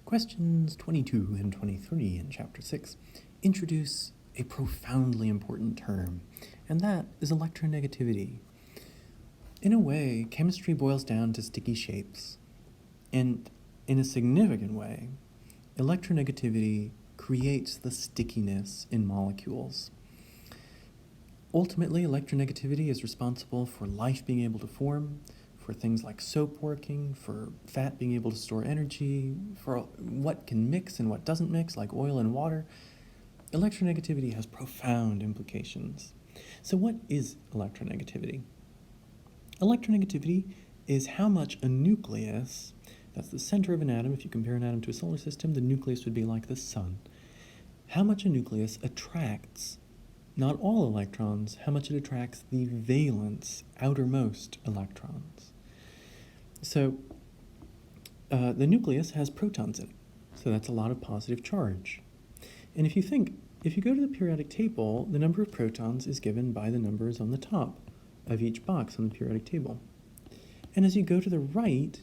Questions 22 and 23 in Chapter 6 introduce a profoundly important term, and that is electronegativity. In a way, chemistry boils down to sticky shapes, and in a significant way, electronegativity creates the stickiness in molecules. Ultimately, electronegativity is responsible for life being able to form, for things like soap working, for fat being able to store energy, for what can mix and what doesn't mix, like oil and water. Electronegativity has profound implications. So what is electronegativity? Electronegativity is how much a nucleus, that's the center of an atom. If you compare an atom to a solar system, the nucleus would be like the sun. How much a nucleus attracts, not all electrons, how much it attracts the valence, outermost electrons. So the nucleus has protons in it, so that's a lot of positive charge. And if you go to the periodic table, the number of protons is given by the numbers on the top of each box on the periodic table. And as you go to the right,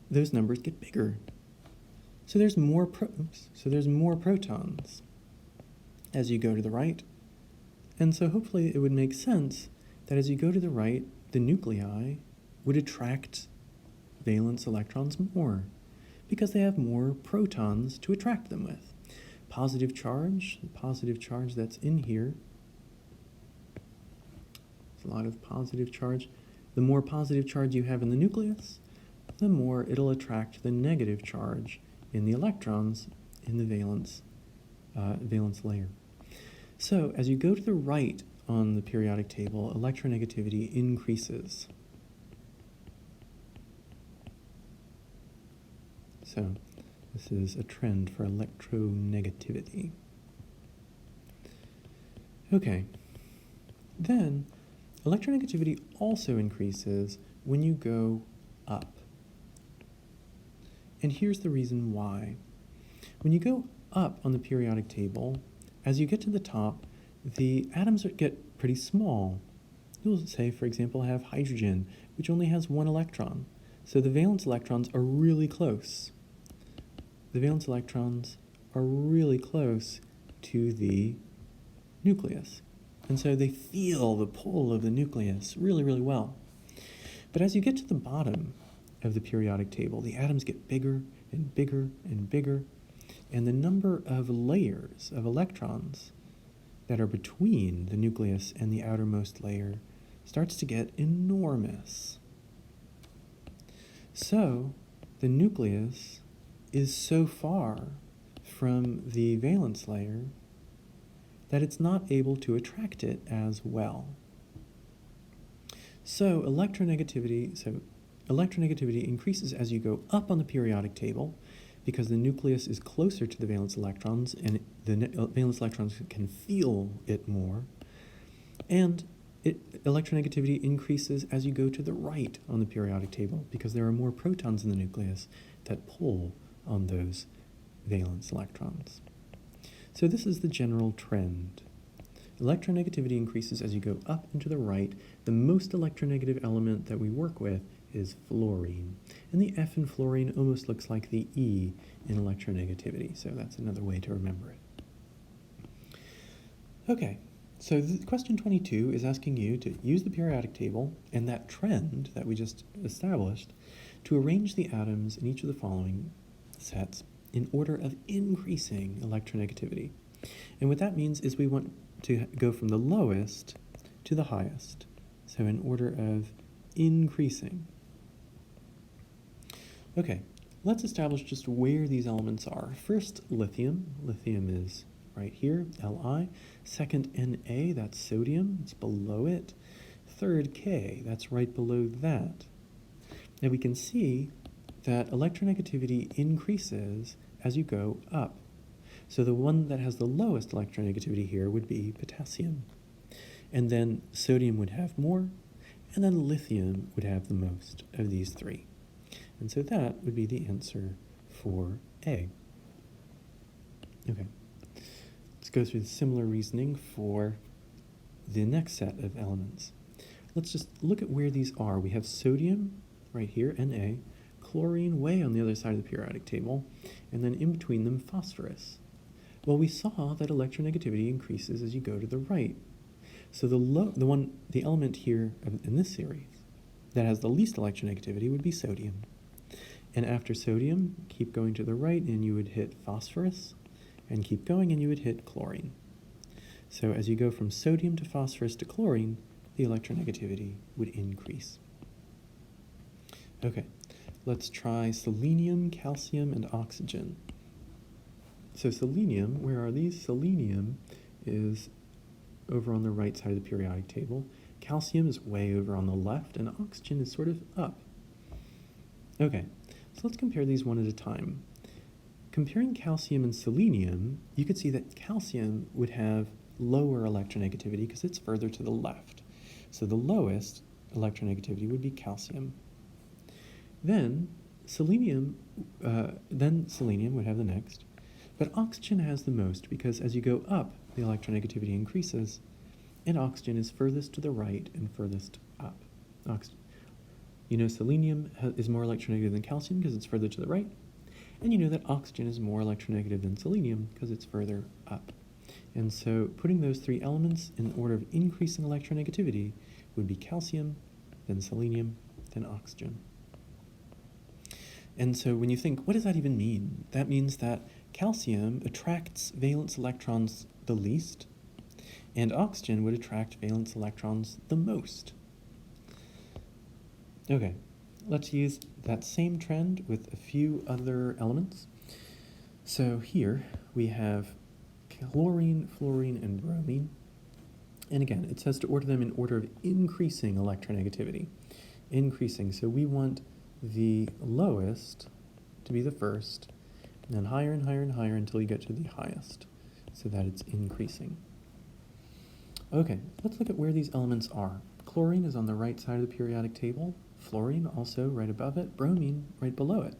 those numbers get bigger. So there's more protons as you go to the right. And so hopefully it would make sense that as you go to the right, the nuclei would attract valence electrons more because they have more protons to attract them with. The positive charge that's in here, there's a lot of positive charge. The more positive charge you have in the nucleus, the more it'll attract the negative charge in the electrons in the valence layer. So as you go to the right on the periodic table, electronegativity increases. So this is a trend for electronegativity. Okay, then electronegativity also increases when you go up. And here's the reason why. When you go up on the periodic table, as you get to the top, the atoms get pretty small. You'll say, for example, have hydrogen, which only has one electron. So the valence electrons are really close. The valence electrons are really close to the nucleus. And so they feel the pull of the nucleus really, really well. But as you get to the bottom of the periodic table, the atoms get bigger and bigger and bigger, and the number of layers of electrons that are between the nucleus and the outermost layer starts to get enormous. So the nucleus is so far from the valence layer that it's not able to attract it as well. So electronegativity increases as you go up on the periodic table because the nucleus is closer to the valence electrons and the valence electrons can feel it more. And electronegativity increases as you go to the right on the periodic table because there are more protons in the nucleus that pull on those valence electrons. So this is the general trend. Electronegativity increases as you go up and to the right. The most electronegative element that we work with is fluorine. And the F in fluorine almost looks like the E in electronegativity, so that's another way to remember it. Okay, so question 22 is asking you to use the periodic table and that trend that we just established to arrange the atoms in each of the following sets in order of increasing electronegativity. And what that means is we want to go from the lowest to the highest, so in order of increasing. Okay, let's establish just where these elements are. First, lithium. Lithium is right here, Li. Second, Na, that's sodium, it's below it. Third, K, that's right below that. Now we can see that electronegativity increases as you go up. So the one that has the lowest electronegativity here would be potassium. And then sodium would have more, and then lithium would have the most of these three. And so that would be the answer for A. Okay, let's go through the similar reasoning for the next set of elements. Let's just look at where these are. We have sodium right here, Na, chlorine way on the other side of the periodic table, and then in between them phosphorus. Well, we saw that electronegativity increases as you go to the right. So the element here in this series that has the least electronegativity would be sodium. And after sodium, keep going to the right and you would hit phosphorus, and keep going and you would hit chlorine. So as you go from sodium to phosphorus to chlorine, the electronegativity would increase. Okay, let's try selenium, calcium, and oxygen. So selenium, where are these? Selenium is over on the right side of the periodic table. Calcium is way over on the left, and oxygen is sort of up. Okay, so let's compare these one at a time. Comparing calcium and selenium, you could see that calcium would have lower electronegativity because it's further to the left. So the lowest electronegativity would be calcium. Then selenium would have the next, but oxygen has the most because as you go up, the electronegativity increases, and oxygen is furthest to the right and furthest up. You know selenium is more electronegative than calcium because it's further to the right, and you know that oxygen is more electronegative than selenium because it's further up. And so putting those three elements in order of increasing electronegativity would be calcium, then selenium, then oxygen. And so when you think, what does that even mean? That means that calcium attracts valence electrons the least, and oxygen would attract valence electrons the most. Okay, let's use that same trend with a few other elements. So here we have chlorine, fluorine, and bromine. And again, it says to order them in order of increasing electronegativity. Increasing, so we want the lowest to be the first, and then higher and higher and higher until you get to the highest, so that it's increasing. Okay, let's look at where these elements are. Chlorine is on the right side of the periodic table, fluorine also right above it, bromine right below it.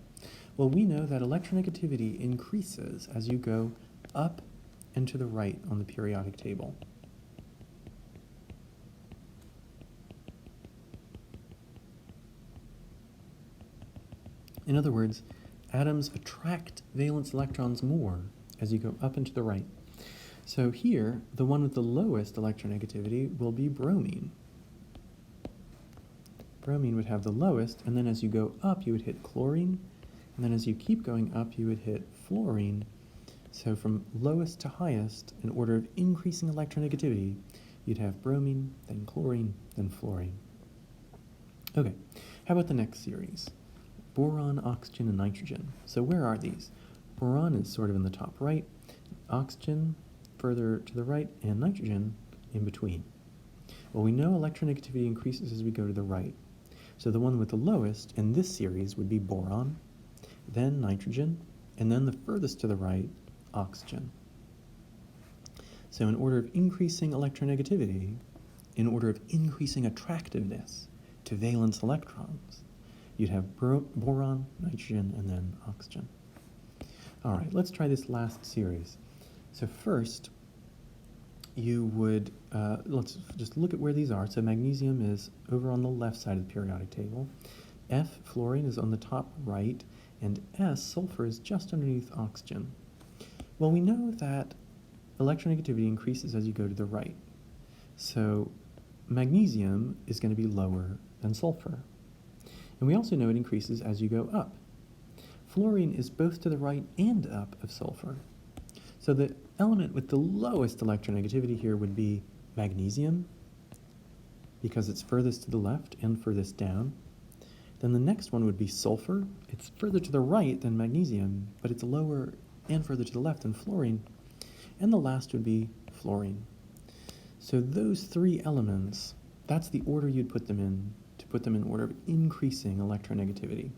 Well, we know that electronegativity increases as you go up and to the right on the periodic table. In other words, atoms attract valence electrons more as you go up and to the right. So here, the one with the lowest electronegativity will be bromine. Bromine would have the lowest, and then as you go up, you would hit chlorine, and then as you keep going up, you would hit fluorine. So from lowest to highest, in order of increasing electronegativity, you'd have bromine, then chlorine, then fluorine. Okay, how about the next series? Boron, oxygen, and nitrogen. So where are these? Boron is sort of in the top right, oxygen further to the right, and nitrogen in between. Well, we know electronegativity increases as we go to the right. So the one with the lowest in this series would be boron, then nitrogen, and then the furthest to the right, oxygen. So in order of increasing electronegativity, in order of increasing attractiveness to valence electrons, you'd have boron, nitrogen, and then oxygen. All right, let's try this last series. So first, you would, let's just look at where these are. So magnesium is over on the left side of the periodic table. F, fluorine, is on the top right, and S, sulfur, is just underneath oxygen. Well, we know that electronegativity increases as you go to the right. So magnesium is going to be lower than sulfur. And we also know it increases as you go up. Fluorine is both to the right and up of sulfur. So the element with the lowest electronegativity here would be magnesium, because it's furthest to the left and furthest down. Then the next one would be sulfur. It's further to the right than magnesium, but it's lower and further to the left than fluorine. And the last would be fluorine. So those three elements, that's the order you'd put them in, to put them in order of increasing electronegativity.